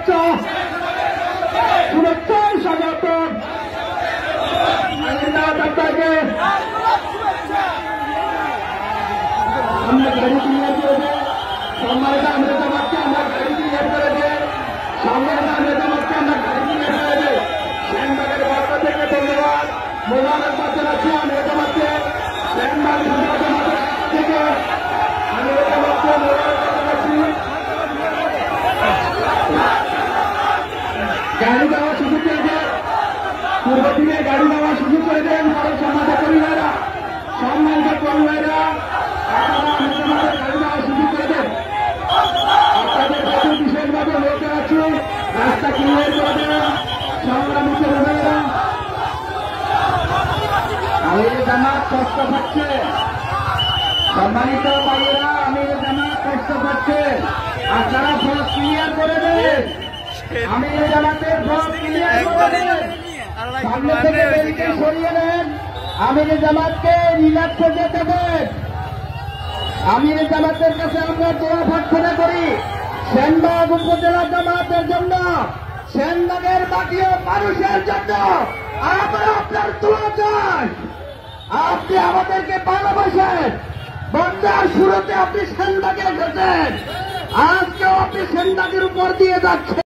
শুভেচ্ছা শুভেচ্ছায় স্বাগত। আপনাকে আমরা গাড়ি ক্লিয়ার করেছে, সম্মানিত আমরা জামাতকে আমরা গাড়ি ক্লিয়ার করেছে, সম্মানিত আমরা জামাতকে আমরা গাড়ি ক্লিয়ার করেছে। সেনবাগের পক্ষ থেকে ধন্যবাদ, মোবারকবাদ জানাচ্ছি আমরা জামাতকে। সেনবাগ জামাতের থেকে আমরা জামাতকে মোবারকবাদ জানাচ্ছি। গাড়ি দেওয়ার সুযোগ পেয়েছে, পূর্ব দিকে গাড়ি দেওয়ার সুযোগ করে দেন সবাই সমাজের পরিবারেরা, সম্মানিত পরিবারেরা আপনারা আমাদের গাড়ি দেওয়ার সুযোগ করে দেন। আপনাদের কাছে বিশেষভাবে বলতে পারছি রাস্তা ক্লিয়ার করে দেন সংগ্রামী পরিবারেরা। আমির জামাত কষ্ট পাচ্ছে, সম্মানিত ভাইয়েরা, আমির জামাত কষ্ট পাচ্ছে, আপনারা ফলক ক্লিয়ার করে দেন। আমির জামাতের ফলক ক্লিয়ার করে দেন, সামনে থেকে বেরিয়ে সরিয়ে নেন। আমির জামাতকে রিল্যাক্সে যেতে দেন। আমির জামাতের কাছে আমরা দোয়া প্রার্থনা করি সেনবাগ উপজেলা জামাতের জন্য, সেনবাগের বাকি মানুষের জন্য আমরা আপনার দোয়া চাই। আপনি আমাদেরকে ভালোবাসেন, বন্যার শুরুতে আপনি সেনবাগে এসেছেন, আজকেও আপনি সেনবাগের উপর দিয়ে যাচ্ছেন।